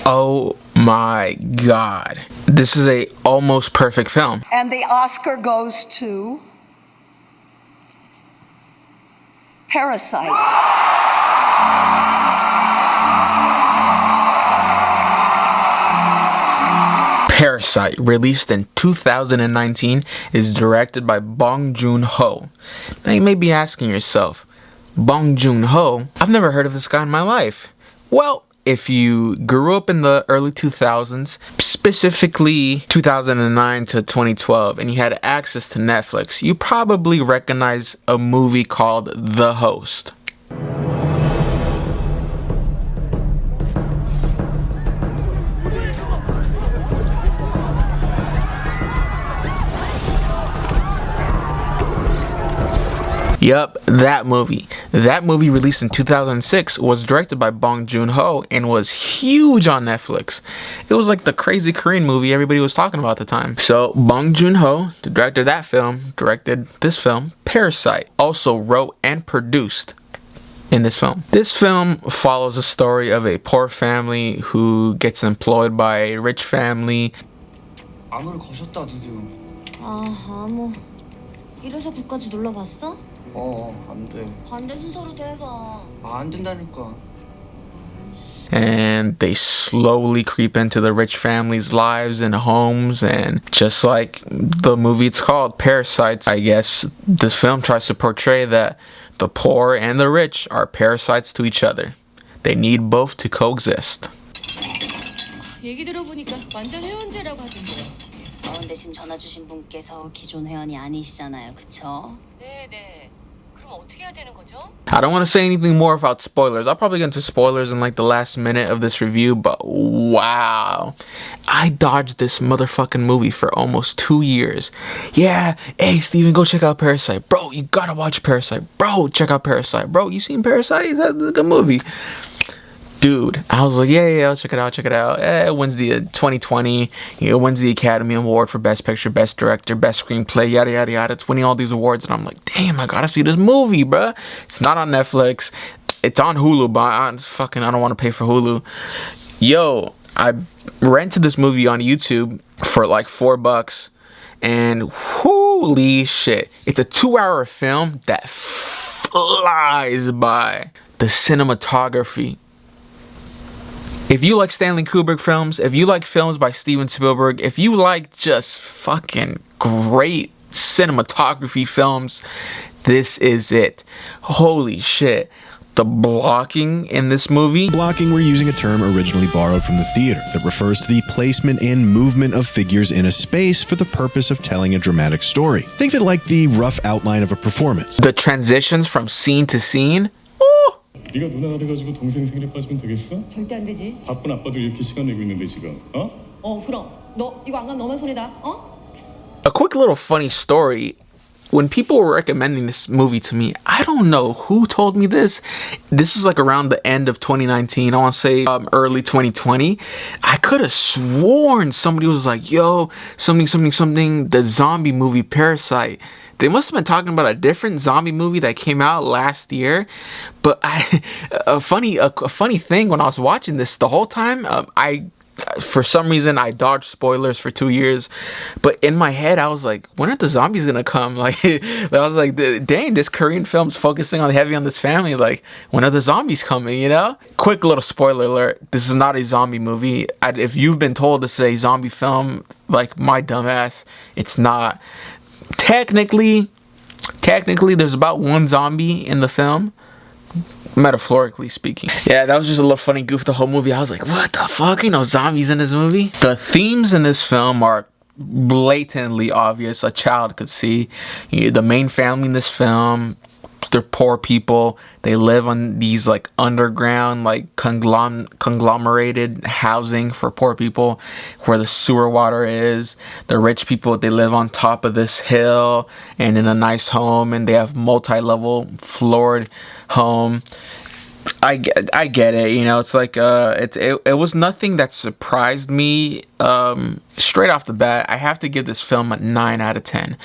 Oh my god. This is a almost perfect film. And the Oscar goes to Parasite. Parasite, released in 2019, is directed by Bong Joon-ho. Now you may be asking yourself, Bong Joon-ho? I've never heard of this guy in my life. Well, if you grew up in the early 2000s, specifically 2009 to 2012, and you had access to Netflix, you probably recognize a movie called The Host. Yup, that movie. That movie, released in 2006, was directed by Bong Joon-ho and was huge on Netflix. It was like the crazy Korean movie everybody was talking about at the time. So Bong Joon-ho, the director of that film, directed this film, Parasite. Also wrote and produced in this film. This film follows the story of a poor family who gets employed by a rich family. 암호를 거셨다 드디어. 아, 암호. 이래서 국까지 눌러봤어? 안 돼. 반대 순서로 대봐. 안 된다니까. And they slowly creep into the rich family's lives and homes, and just like the movie it's called, Parasites, I guess the film tries to portray that the poor and the rich are parasites to each other. They need both to coexist. 얘기 들어보니까 완전 회원제라고 하던데. 근데 지금 전화 주신 분께서 기존 회원이 아니시잖아요, 그쵸? 네. 그럼 어떻게 해야 되는 거죠? I don't want to say anything more about spoilers. I'll probably get into spoilers in like the last minute of this review, but wow. I dodged this motherfucking movie for almost 2 years. Yeah, hey Steven, go check out Parasite. Bro, you gotta watch Parasite. Bro, check out Parasite. Bro, you seen Parasite? That's a good movie. Dude, I was like, yeah, I'll check it out. It wins the 2020, it wins the Academy Award for Best Picture, Best Director, Best Screenplay, yada, yada, yada. It's winning all these awards, and I'm like, damn, I gotta see this movie, bruh. It's not on Netflix. It's on Hulu, but I don't want to pay for Hulu. Yo, I rented this movie on YouTube for like $4, and holy shit. It's a 2-hour film that flies by. The cinematography. If you like Stanley Kubrick films, if you like films by Steven Spielberg, if you like just fucking great cinematography films, this is it. Holy shit. The blocking in this movie. Blocking, we're using a term originally borrowed from the theater that refers to the placement and movement of figures in a space for the purpose of telling a dramatic story. Think of it like the rough outline of a performance. The transitions from scene to scene. 네가 누나가 돼가지고 동생 생일에 빠지면 되겠어? 절대 안 되지. 바쁜 아빠도 이렇게 시간 내고 있는데 지금, 그럼 너 이거 안 가면 너만 손해다. A quick little funny story. When people were recommending this movie to me, I don't know who told me this. This was like around the end of 2019. I want to say early 2020. I could have sworn somebody was like, yo, something, the zombie movie Parasite. They must have been talking about a different zombie movie that came out last year. But a funny thing, when I was watching this the whole time, for some reason I dodged spoilers for 2 years, but in my head I was like, when are the zombies gonna come? Like, I was like, dang, this Korean film's focusing heavy on this family. Like, when are the zombies coming? You know? Quick little spoiler alert: this is not a zombie movie. If you've been told this is a zombie film, like my dumbass, it's not. Technically, there's about one zombie in the film, metaphorically speaking. Yeah, that was just a little funny goof the whole movie. I was like, what the fuck? Zombies in this movie? The themes in this film are blatantly obvious. A child could see. The main family in this film, they're poor people. They live on these like underground, like conglomerated housing for poor people, where the sewer water is. The rich people, they live on top of this hill and in a nice home, and they have multi-level floored home. I get it. You know, it's like it was nothing that surprised me. Straight off the bat, I have to give this film a 9 out of 10.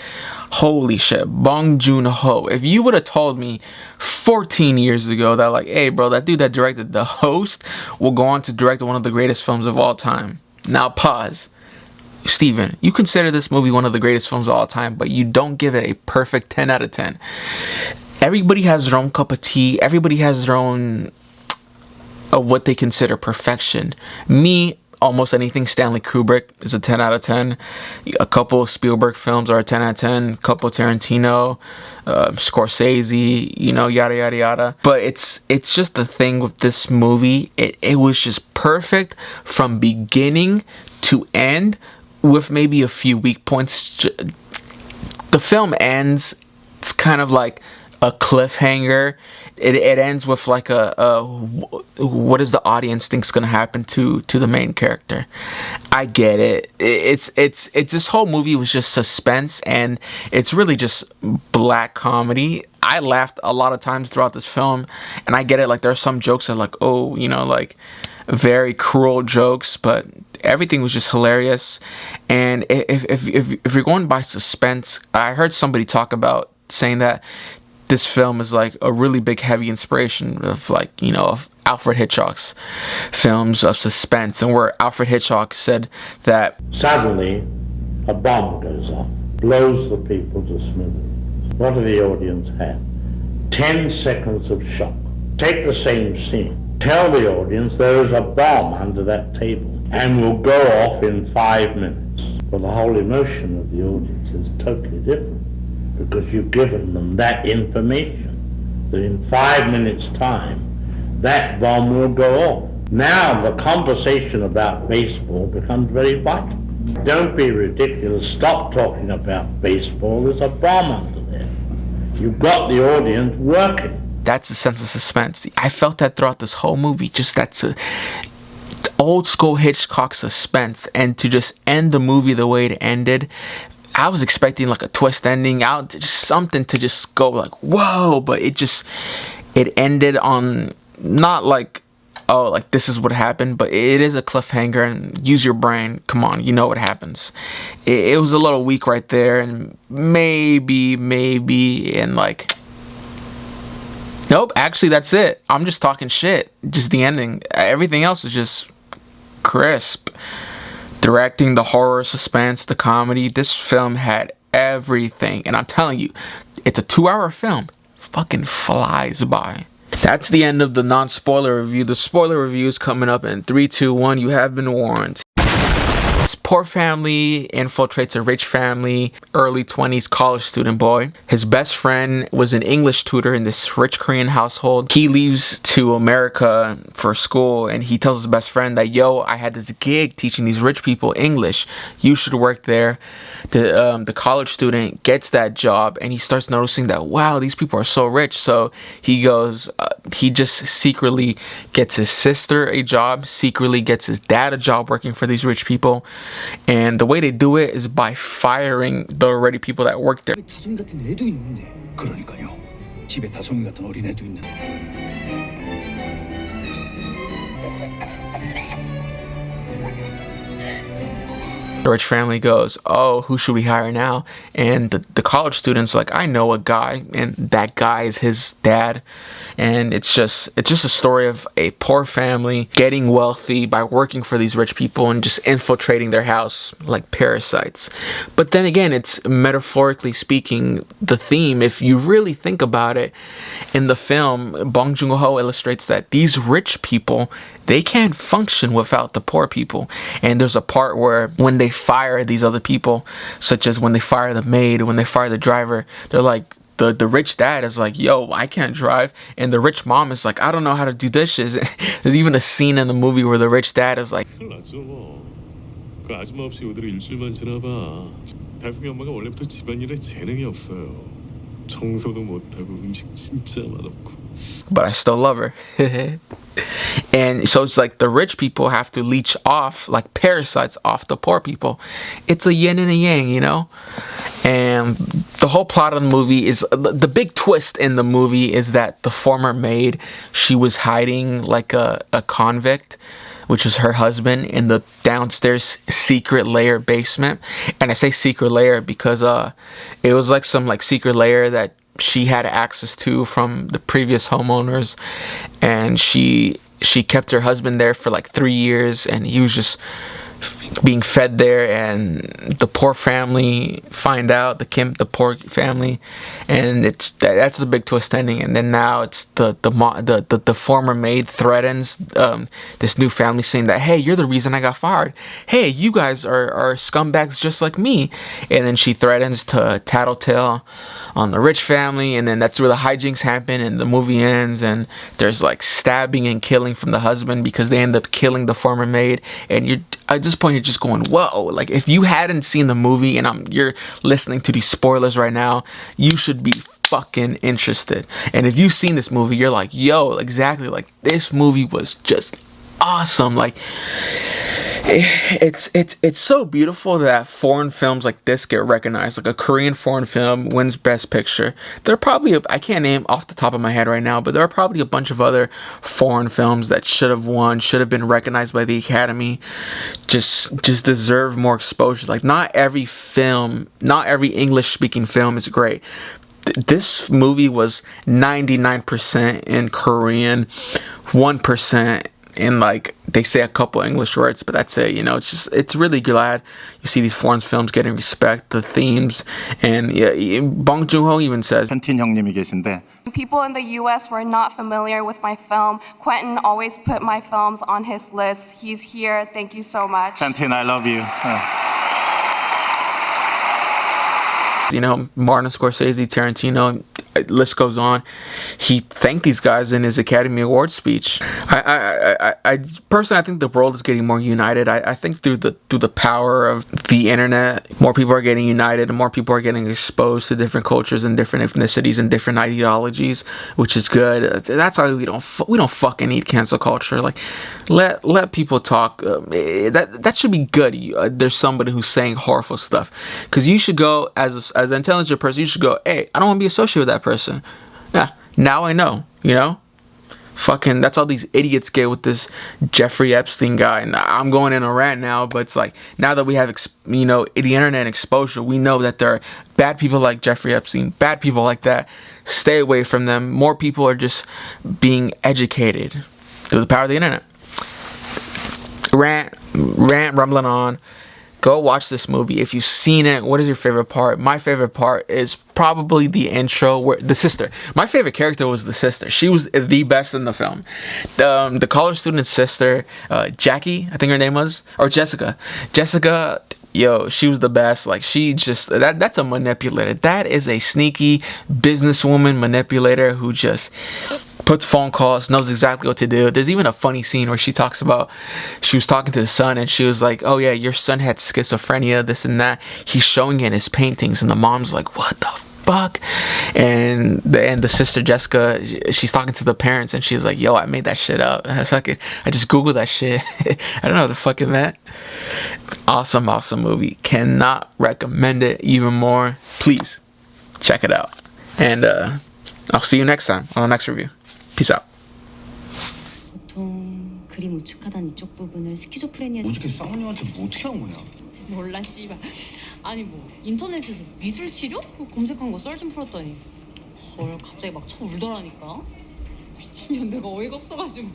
Holy shit, Bong Joon-ho. If you would have told me 14 years ago that, like, hey bro, that dude that directed The Host will go on to direct one of the greatest films of all time. Now pause. Steven, you consider this movie one of the greatest films of all time, but you don't give it a perfect 10 out of 10. Everybody has their own cup of tea. Everybody has their own of what they consider perfection. Me, almost anything Stanley Kubrick is a 10 out of 10. A couple of Spielberg films are a 10 out of 10. A couple Tarantino, Scorsese, you know, yada yada yada. But it's just the thing with this movie. It was just perfect from beginning to end, with maybe a few weak points. The film ends, it's kind of like a cliffhanger. It ends with like a what does the audience think's gonna happen to the main character. I get it. It's this whole movie was just suspense, and it's really just black comedy. I laughed a lot of times throughout this film, and I get it. Like, there's some jokes that are like, oh, you know, like very cruel jokes, but everything was just hilarious. And if you're going by suspense, I heard somebody talk about saying that this film is like a really big heavy inspiration of, like, you know, of Alfred Hitchcock's films of suspense, and where Alfred Hitchcock said that suddenly a bomb goes off, blows the people to smithereens. What do the audience have? 10 seconds of shock. Take the same scene. Tell the audience there is a bomb under that table and will go off in 5 minutes. Well, the whole emotion of the audience is totally different, because you've given them that information, that in 5 minutes' time, that bomb will go off. Now the conversation about baseball becomes very vital. Don't be ridiculous. Stop talking about baseball. There's a bomb under there. You've got the audience working. That's a sense of suspense. I felt that throughout this whole movie. Just that's a old school Hitchcock suspense, and to just end the movie the way it ended, I was expecting like a twist ending, out just something to just go like whoa, but it ended on not like, oh, like this is what happened, but it is a cliffhanger, and use your brain. Come on, you know what happens. It was a little weak right there, and maybe, and like, nope, actually that's it. I'm just talking shit. Just the ending. Everything else is just crisp. Directing, the horror, suspense, the comedy. This film had everything. And I'm telling you, it's a 2-hour film. Fucking flies by. That's the end of the non-spoiler review. The spoiler review is coming up in 3, 2, 1. You have been warned. This poor family infiltrates a rich family, early 20s college student boy. His best friend was an English tutor in this rich Korean household. He leaves to America for school, and he tells his best friend that, yo, I had this gig teaching these rich people English. You should work there. The college student gets that job, and he starts noticing that, wow, these people are so rich. So he goes, he just secretly gets his sister a job, secretly gets his dad a job working for these rich people. And the way they do it is by firing the already people that work there. 다솜이 같은 애도 있는데. 그러니까요. 집에 다솜이 같은 어린애도 있는데. The rich family goes, oh, who should we hire now? And the college student's like, I know a guy, and that guy is his dad. And it's just a story of a poor family getting wealthy by working for these rich people and just infiltrating their house like parasites. But then again, it's metaphorically speaking the theme. If you really think about it, in the film, Bong Joon-ho illustrates that these rich people, they can't function without the poor people. And there's a part where when they fire these other people, such as when they fire the maid or when they fire the driver, they're like, the rich dad is like, yo, I can't drive. And the rich mom is like, I don't know how to do dishes. There's even a scene in the movie where the rich dad is like, 큰일 났죠 뭐. 그 아줌마 없이 이대로 일주일만 지나봐. 다솜이 엄마가 원래부터 집안일에 재능이 없어요. 청소도 못하고 음식 진짜 맛없고. but I still love her. And so it's like the rich people have to leech off, like parasites, off the poor people. It's a yin and a yang, you know? And the the whole plot of the movie is the big twist in the movie is that the former maid, she was hiding like a convict, which was her husband, in the downstairs secret layer basement. And I say secret layer because it was like some like secret layer that she had access to from the previous homeowners, and she kept her husband there for like 3 years, and he was just being fed there, and the poor family find out, the poor family, and that's the big twist ending. And then now it's the former maid threatens this new family, saying that, hey, you're the reason I got fired, hey, you guys are scumbags just like me. And then she threatens to tattletale on the rich family, and then that's where the hijinks happen, and the movie ends, and there's like stabbing and killing from the husband because they end up killing the former maid. And you're at this point, you're just going, whoa. Like, if you hadn't seen the movie and you're listening to these spoilers right now, you should be fucking interested. And if you've seen this movie, you're like, yo, exactly, like, this movie was just awesome. Like, it's so beautiful that foreign films like this get recognized. Like, a Korean foreign film wins Best Picture. There are probably I can't name off the top of my head right now, but there are probably a bunch of other foreign films that should have won, should have been recognized by the Academy, just deserve more exposure. Like, not every English speaking film is great. This movie was 99% in Korean, 1% in, like, they say a couple English words, but that's it. You know, it's really glad you see these foreign films getting respect, the themes, and yeah, Bong Joon-ho even says, 켄틴 형님이 계신데, people in the US were not familiar with my film. Quentin always put my films on his list. He's here. Thank you so much. 켄틴, I love you. You know, Martin Scorsese, Tarantino, list goes on. He thanked these guys in his Academy Awards speech. I personally, I think the world is getting more united. I think through the power of the internet, more people are getting united, and more people are getting exposed to different cultures and different ethnicities and different ideologies, which is good. That's why we don't fucking need cancel culture. Like, let people talk. That should be good. There's somebody who's saying horrible stuff, because you should go as an intelligent person. You should go, hey, I don't want to be associated with that person. Yeah, now I know, you know? Fucking, that's all these idiots get with this Jeffrey Epstein guy. And I'm going in a rant now, but it's like, now that we have, the internet exposure, we know that there are bad people like Jeffrey Epstein, bad people like that. Stay away from them. More people are just being educated through the power of the internet. Rant, rumbling on. Go watch this movie. If you've seen it, what is your favorite part? My favorite part is probably the intro where the sister. My favorite character was the sister. She was the best in the film. The college student's sister, Jackie, I think her name was, or Jessica. Jessica, yo, she was the best. Like, she just, that's a manipulator. That is a sneaky businesswoman manipulator who just puts phone calls, knows exactly what to do. There's even a funny scene where she talks about, she was talking to the son, and she was like, oh yeah, your son had schizophrenia, this and that. He's showing it in his paintings, and the mom's like, what the fuck? And the sister Jessica, she's talking to the parents, and she's like, yo, I made that shit up. I just googled that shit. I don't know what the fuck is that. Awesome movie. Cannot recommend it even more. Please check it out, and I'll see you next time on the next review. Peace out. 보통 그림 우측하단 이쪽 부분을 스키조프레니아. 어저께 쌍언니한테 뭐 어떻게 한 거냐? 몰라 씨발. 아니 뭐 인터넷에서 미술 치료? 검색한 거 썰 좀 풀었더니 헐 갑자기 막 쳐 울더라니까. 미친년 내가 어이가 없어가지고.